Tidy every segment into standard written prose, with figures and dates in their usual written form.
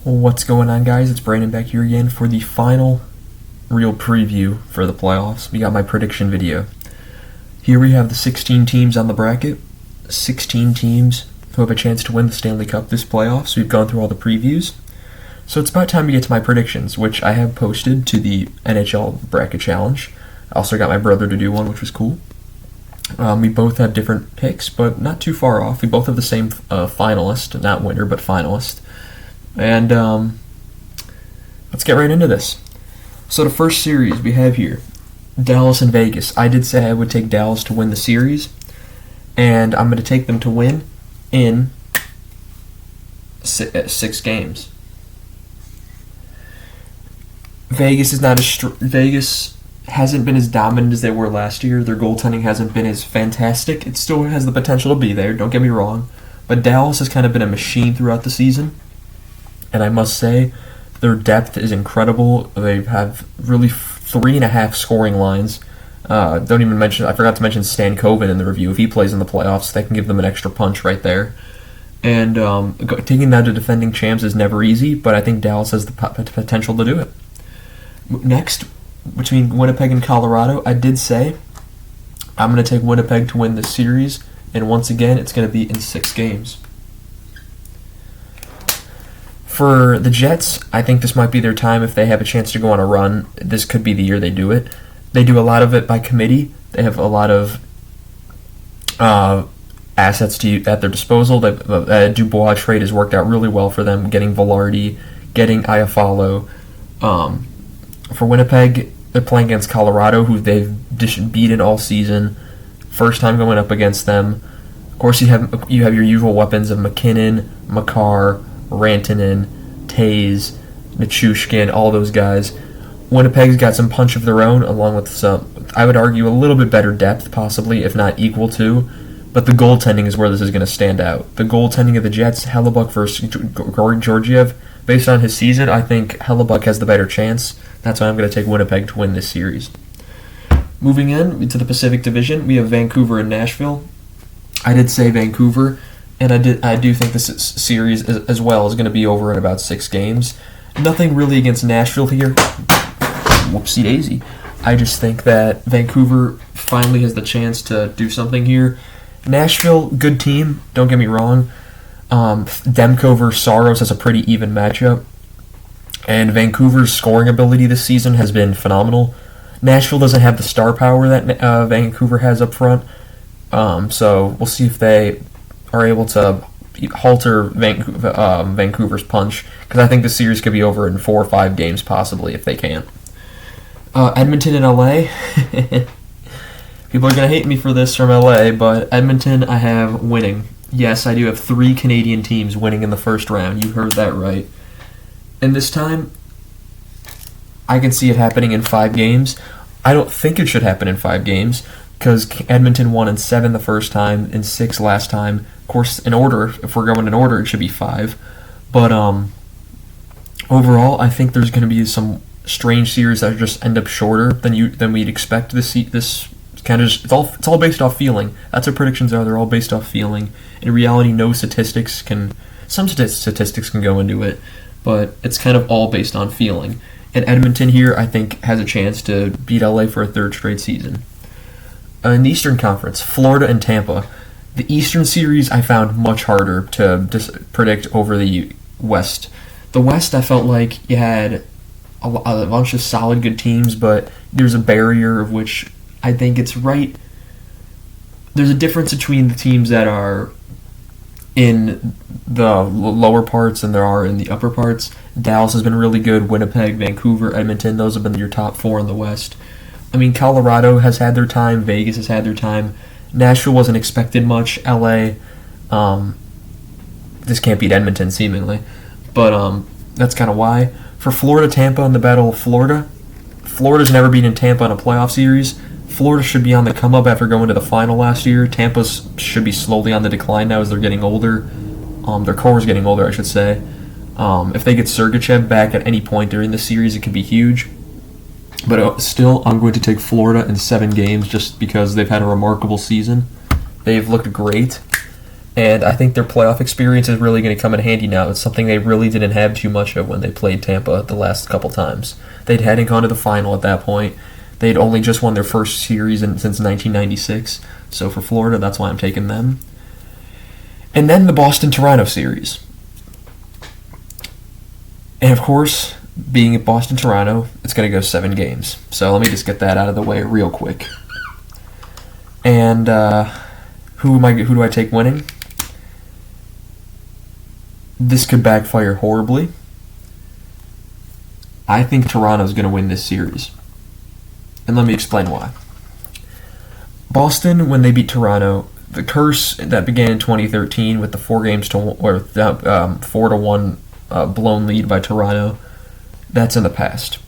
What's going on, guys? It's Brandon back here again for the final real preview for the playoffs. We got my prediction video. Here we have the 16 teams on the bracket. 16 teams who have a chance to win the Stanley Cup this playoffs. We've gone through all the previews. So it's about time to get to my predictions, which I have posted to the NHL Bracket Challenge. I also got my brother to do one, which was cool. We both have different picks, but not too far off. We both have the same finalist, not winner, but finalist. And let's get right into this. So the first series we have here, Dallas and Vegas. I did say I would take Dallas to win the series, and I'm going to take them to win in 6 games. Vegas is not as Vegas hasn't been as dominant as they were last year. Their goaltending hasn't been as fantastic. It still has the potential to be there, don't get me wrong. But Dallas has kind of been a machine throughout the season. And I must say, their depth is incredible. They have really 3.5 scoring lines. I forgot to mention Stan Coven in the review. If he plays in the playoffs, that can give them an extra punch right there. And taking down to defending champs is never easy, but I think Dallas has the potential to do it. Next, between Winnipeg and Colorado, I did say I'm going to take Winnipeg to win this series, and once again, it's going to be in 6 games. For the Jets, I think this might be their time if they have a chance to go on a run. This could be the year they do it. They do a lot of it by committee. They have a lot of assets at their disposal. The Dubois trade has worked out really well for them, getting Velarde, getting Iafallo. For Winnipeg, they're playing against Colorado, who they've beaten all season. First time going up against them. Of course, you have your usual weapons of McKinnon, Makar, Rantanen, Taze, Nichushkin, all those guys. Winnipeg's got some punch of their own, along with some, I would argue, a little bit better depth, possibly, if not equal to. But the goaltending is where this is going to stand out. The goaltending of the Jets, Hellebuck versus Georgiev, based on his season, I think Hellebuck has the better chance. That's why I'm going to take Winnipeg to win this series. Moving into the Pacific Division, we have Vancouver and Nashville. I did say Vancouver, and I do think this series as well is going to be over in about 6 games. Nothing really against Nashville here. Whoopsie daisy. I just think that Vancouver finally has the chance to do something here. Nashville, good team, don't get me wrong. Demko versus Saros has a pretty even matchup. And Vancouver's scoring ability this season has been phenomenal. Nashville doesn't have the star power that Vancouver has up front. So we'll see if they are able to halter Vancouver's punch, because I think the series could be over in 4 or 5 games possibly if they can. Edmonton and LA. People are going to hate me for this from LA, but Edmonton I have winning. Yes, I do have 3 Canadian teams winning in the first round. You heard that right. And this time, I can see it happening in 5 games. I don't think it should happen in 5 games, because Edmonton won in 7 the first time, in 6 last time. Of course, in order, if we're going in order, it should be 5. But overall, I think there's going to be some strange series that just end up shorter than we'd expect. This kind of it's all based off feeling. That's what predictions are. They're all based off feeling. In reality, some statistics can go into it, but it's kind of all based on feeling. And Edmonton here, I think, has a chance to beat LA for a 3rd straight season. In the Eastern Conference, Florida and Tampa. The Eastern series I found much harder to predict over the West. The West, I felt like you had a bunch of solid good teams, but there's a barrier of which I think it's right. There's a difference between the teams that are in the lower parts than there are in the upper parts. Dallas has been really good. Winnipeg, Vancouver, Edmonton, those have been your top 4 in the West. I mean, Colorado has had their time. Vegas has had their time. Nashville wasn't expected much. LA, this can't beat Edmonton, seemingly. But that's kind of why. For Florida, Tampa in the Battle of Florida, Florida's never beaten Tampa in a playoff series. Florida should be on the come-up after going to the final last year. Tampa should be slowly on the decline now as they're getting older. Their core is getting older, I should say. If they get Sergachev back at any point during the series, it could be huge. But still, I'm going to take Florida in 7 games just because they've had a remarkable season. They've looked great. And I think their playoff experience is really going to come in handy now. It's something they really didn't have too much of when they played Tampa the last couple times. They hadn't gone to the final at that point. They'd only just won their first series since 1996. So for Florida, that's why I'm taking them. And then the Boston-Toronto series. And of course, being at Boston-Toronto, it's going to go 7 games. So let me just get that out of the way real quick. And who do I take winning? This could backfire horribly. I think Toronto's going to win this series. And let me explain why. Boston, when they beat Toronto, the curse that began in 2013 with the 4-1 blown lead by Toronto, that's in the past.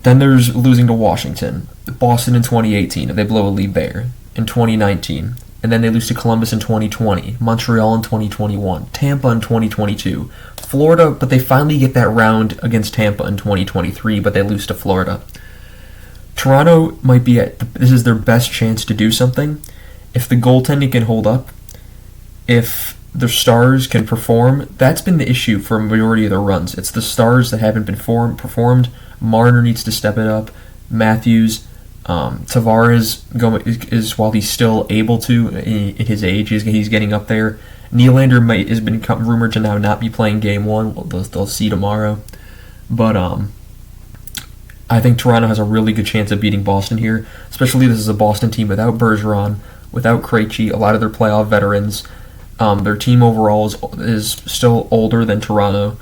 Then there's losing to Washington. Boston in 2018, they blow a lead there. In 2019, and then they lose to Columbus in 2020, Montreal in 2021, Tampa in 2022, Florida, but they finally get that round against Tampa in 2023, but they lose to Florida. Toronto might be this is their best chance to do something. If the goaltending can hold up, if the stars can perform, that's been the issue for a majority of their runs. It's the stars that haven't been performed. Marner needs to step it up. Matthews, Tavares is while he's still able to at his age, he's getting up there. Nylander has been rumored to now not be playing Game 1. They'll see tomorrow. But I think Toronto has a really good chance of beating Boston here, especially this is a Boston team without Bergeron, without Krejci, a lot of their playoff veterans. Their team overall is still older than Toronto.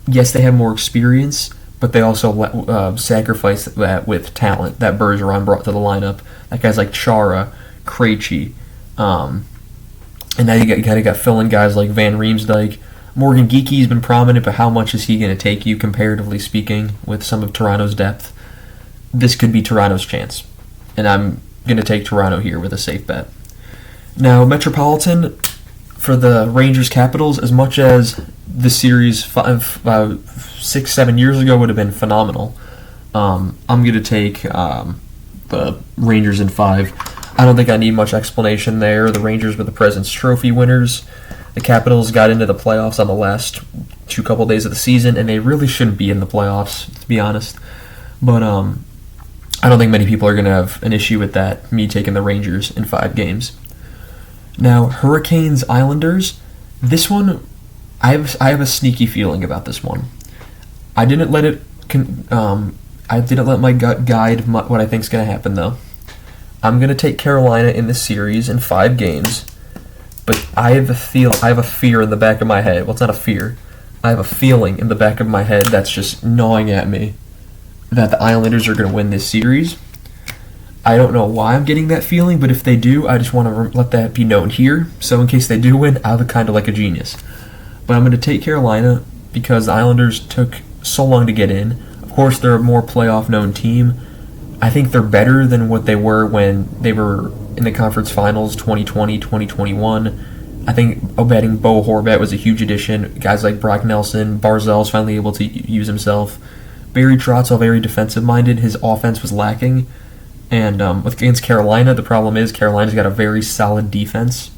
Yes, they have more experience, but they also sacrifice that with talent that Bergeron brought to the lineup. Like guys like Chara, Krejci, and now you got filling guys like Van Riemsdyk. Morgan Geeky's been prominent, but how much is he going to take you, comparatively speaking, with some of Toronto's depth? This could be Toronto's chance, and I'm going to take Toronto here with a safe bet. Now, Metropolitan, for the Rangers Capitals, as much as the series 6-7 years ago would have been phenomenal, I'm going to take the Rangers in 5. I don't think I need much explanation there. The Rangers were the President's Trophy winners. The Capitals got into the playoffs on the last couple days of the season, and they really shouldn't be in the playoffs, to be honest. But I don't think many people are going to have an issue with that, me taking the Rangers in 5 games. Now, Hurricanes Islanders, this one, I have a sneaky feeling about this one. I didn't let my gut guide what I think is going to happen, though. I'm going to take Carolina in this series in 5 games, but I have a fear in the back of my head. Well, it's not a fear. I have a feeling in the back of my head that's just gnawing at me that the Islanders are going to win this series. I don't know why I'm getting that feeling, but if they do, I just want to let that be known here. So in case they do win, I'll look kind of like a genius. But I'm going to take Carolina because the Islanders took so long to get in. Of course, they're a more playoff-known team. I think they're better than what they were when they were in the conference finals 2020, 2021. I think adding Bo Horvat was a huge addition. Guys like Brock Nelson, Barzell's finally able to use himself. Barry Trotz, very defensive-minded. His offense was lacking. And against Carolina, the problem is Carolina's got a very solid defense.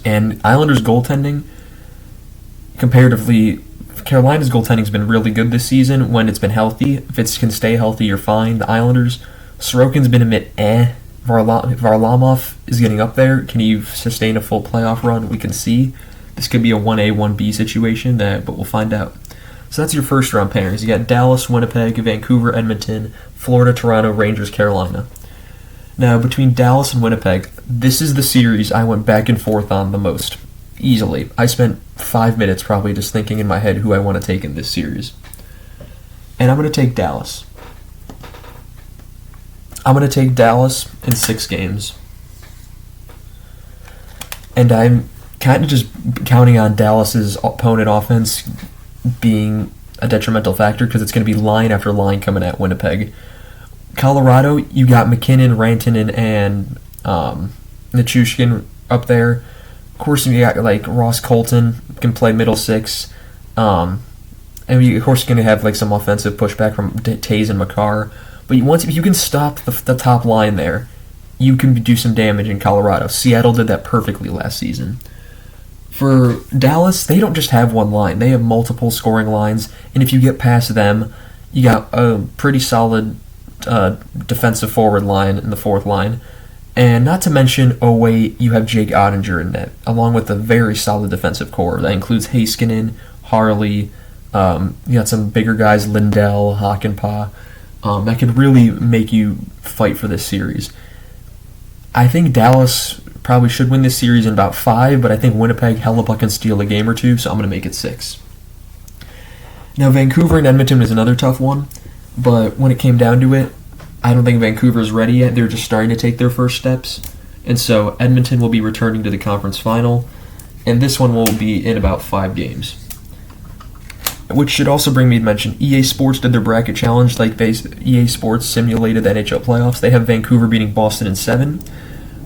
And Islanders' goaltending, comparatively, Carolina's goaltending's been really good this season when it's been healthy. If it can stay healthy, you're fine. The Islanders, Sorokin's been a bit Varlamov is getting up there. Can he sustain a full playoff run? We can see. This could be a 1A, 1B situation, but we'll find out. So that's your first round pairings. You got Dallas, Winnipeg, Vancouver, Edmonton, Florida, Toronto, Rangers, Carolina. Now, between Dallas and Winnipeg, this is the series I went back and forth on the most. Easily. I spent 5 minutes probably just thinking in my head who I want to take in this series. And I'm going to take Dallas. I'm going to take Dallas in 6 games. And I'm kind of just counting on Dallas's opponent offense being a detrimental factor because it's going to be line after line coming at Winnipeg. Colorado, you got McKinnon, Rantanen, and Nichushkin up there. Of course, you got like Ross Colton can play middle 6. And you, of course, going to have like some offensive pushback from Taze and Makar. But if you can stop the top line there, you can do some damage in Colorado. Seattle did that perfectly last season. For Dallas, they don't just have one line. They have multiple scoring lines, and if you get past them, you got a pretty solid defensive forward line in the fourth line. And not to mention, you have Jake Ottinger in net, along with a very solid defensive core. That includes Heiskanen, Harley, you got some bigger guys, Lindell, Hakanpää, that could really make you fight for this series. I think Dallas probably should win this series in about 5, but I think Winnipeg, Hellebuck can steal a game or two, so I'm going to make it 6. Now, Vancouver and Edmonton is another tough one, but when it came down to it, I don't think Vancouver's ready yet. They're just starting to take their first steps, and so Edmonton will be returning to the conference final, and this one will be in about 5 games. Which should also bring me to mention, EA Sports did their bracket challenge, EA Sports simulated the NHL playoffs. They have Vancouver beating Boston in 7.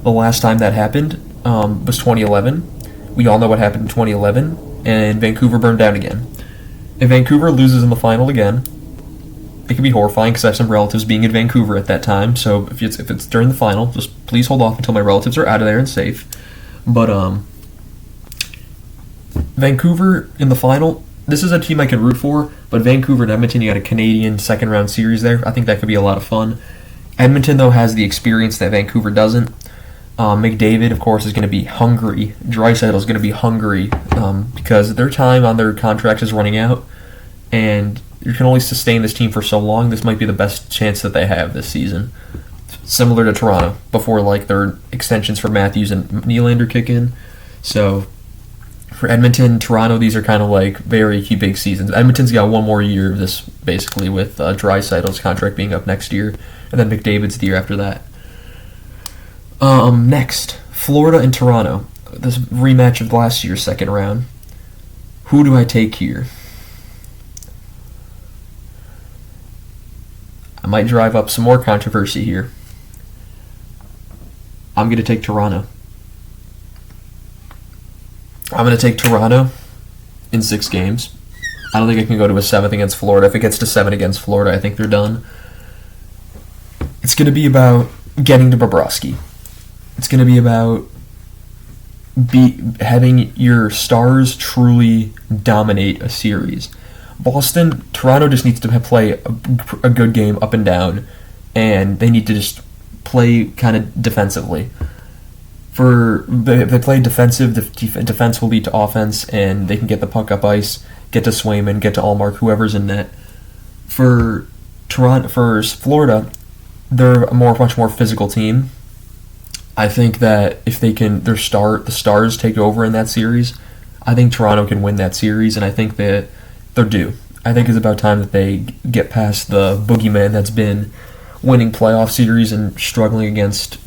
The last time that happened was 2011. We all know what happened in 2011, and Vancouver burned down again. If Vancouver loses in the final again, it could be horrifying because I have some relatives being in Vancouver at that time. So if it's during the final, just please hold off until my relatives are out of there and safe. But Vancouver in the final, this is a team I can root for. But Vancouver and Edmonton, you got a Canadian second round series there. I think that could be a lot of fun. Edmonton though has the experience that Vancouver doesn't. McDavid, of course, is going to be hungry. Draisaitl is going to be hungry because their time on their contract is running out, and you can only sustain this team for so long. This might be the best chance that they have this season. Similar to Toronto, before their extensions for Matthews and Nylander kick in. So for Edmonton, Toronto, these are kind of very big seasons. Edmonton's got one more year of this, basically, with Draisaitl's contract being up next year, and then McDavid's the year after that. Next, Florida and Toronto. This rematch of last year's second round. Who do I take here? I might drive up some more controversy here. I'm going to take Toronto. I'm going to take Toronto in 6 games. I don't think it can go to a 7th against Florida. If it gets to 7 against Florida, I think they're done. It's going to be about getting to Bobrovsky. It's going to be about having your stars truly dominate a series. Toronto just needs to play a good game up and down, and they need to just play kind of defensively. If they play defensive, the defense will lead to offense, and they can get the puck up ice, get to Swayman, get to Allmark, whoever's in net. For Florida, they're a much more physical team. I think that if they can, the stars take over in that series, I think Toronto can win that series, and I think that they're due. I think it's about time that they get past the boogeyman that's been winning playoff series and struggling against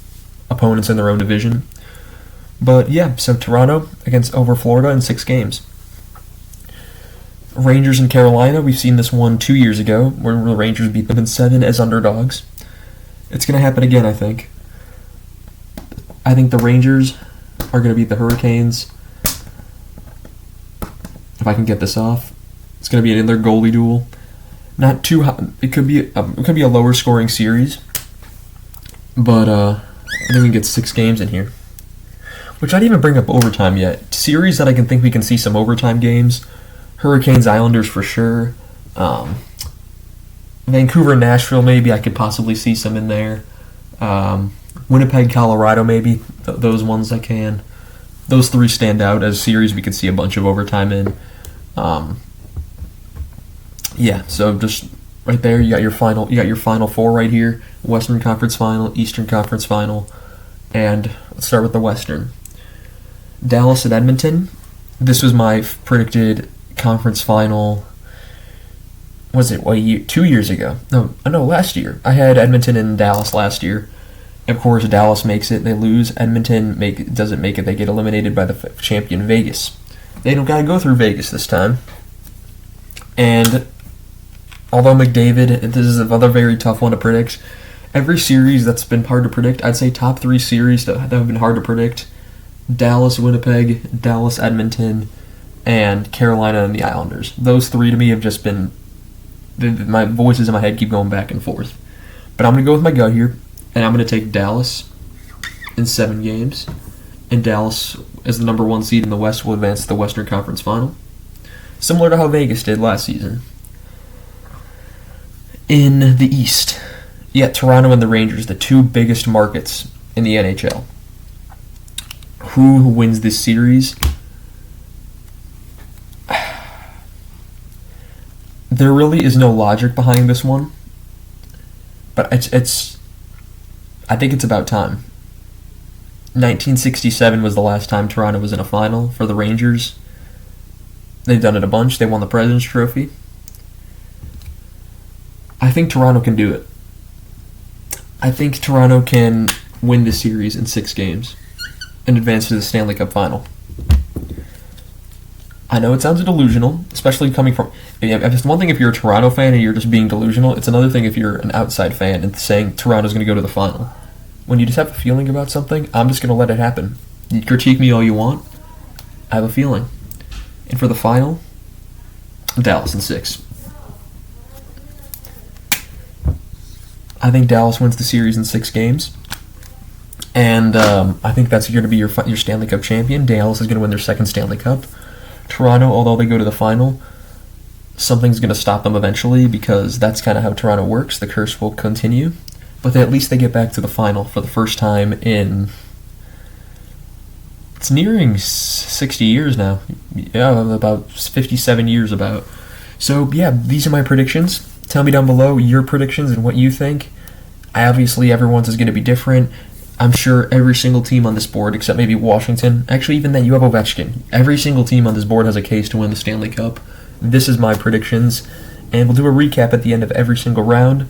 opponents in their own division. But yeah, so Toronto over Florida in 6 games. Rangers and Carolina, we've seen this one 2 years ago, where the Rangers beat them in 7 as underdogs. It's going to happen again, I think. I think the Rangers are going to beat the Hurricanes. If I can get this off, it's going to be another goalie duel. Not too high. It could be a lower scoring series, but I think we can get 6 games in here. Which I didn't even bring up overtime yet. Series that I can think we can see some overtime games. Hurricanes, Islanders for sure. Vancouver, Nashville maybe I could possibly see some in there. Winnipeg, Colorado maybe. Those ones I can. Those 3 stand out as series we could see a bunch of overtime in. Yeah, so just right there you got your final 4 right here. Western Conference Final, Eastern Conference Final, and let's start with the Western. Dallas and Edmonton. This was my predicted conference final. Was it 2 years ago? No, last year. I had Edmonton and Dallas last year. Of course, Dallas makes it. They lose. Edmonton doesn't make it. They get eliminated by the champion Vegas. They don't got to go through Vegas this time. And although McDavid, this is another very tough one to predict. Every series that's been hard to predict, I'd say top 3 series that have been hard to predict: Dallas, Winnipeg, Dallas, Edmonton, and Carolina and the Islanders. Those 3 to me have just been, my voices in my head keep going back and forth. But I'm going to go with my gut here, and I'm going to take Dallas in 7 games, and Dallas, as the number 1 seed in the West, will advance to the Western Conference Final, similar to how Vegas did last season. In the East, Toronto and the Rangers, the 2 biggest markets in the NHL. Who wins this series? There really is no logic behind this one, but it's. I think it's about time. 1967 was the last time Toronto was in a final for the Rangers. They've done it a bunch. They won the President's Trophy. I think Toronto can do it. I think Toronto can win this series in 6 games and advance to the Stanley Cup Final. I know it sounds delusional, especially coming from... It's one thing if you're a Toronto fan and you're just being delusional. It's another thing if you're an outside fan and saying Toronto's going to go to the final. When you just have a feeling about something, I'm just going to let it happen. You critique me all you want. I have a feeling. And for the final, Dallas in 6. I think Dallas wins the series in 6 games. And I think that's going to be your Stanley Cup champion. Dallas is going to win their 2nd Stanley Cup. Toronto, although they go to the final, something's going to stop them eventually because that's kind of how Toronto works. The curse will continue. But at least they get back to the final for the first time in... It's nearing 60 years now. Yeah, about 57 years about. So, these are my predictions. Tell me down below your predictions and what you think. Obviously, everyone's is going to be different. I'm sure every single team on this board, except maybe Washington, actually even then you have Ovechkin. Every single team on this board has a case to win the Stanley Cup. This is my predictions, and we'll do a recap at the end of every single round.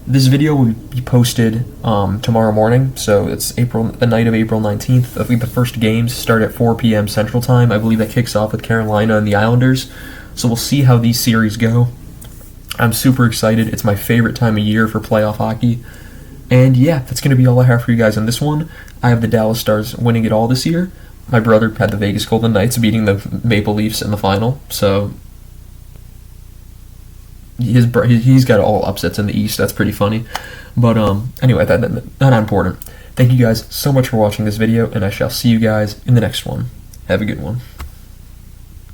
This video will be posted tomorrow morning, so it's the night of April 19th. I think the first games start at 4 p.m. Central Time. I believe that kicks off with Carolina and the Islanders, so we'll see how these series go. I'm super excited. It's my favorite time of year for playoff hockey. And that's going to be all I have for you guys on this one. I have the Dallas Stars winning it all this year. My brother had the Vegas Golden Knights beating the Maple Leafs in the final. So he's got all upsets in the East. That's pretty funny. But anyway, that's not important. Thank you guys so much for watching this video, and I shall see you guys in the next one. Have a good one.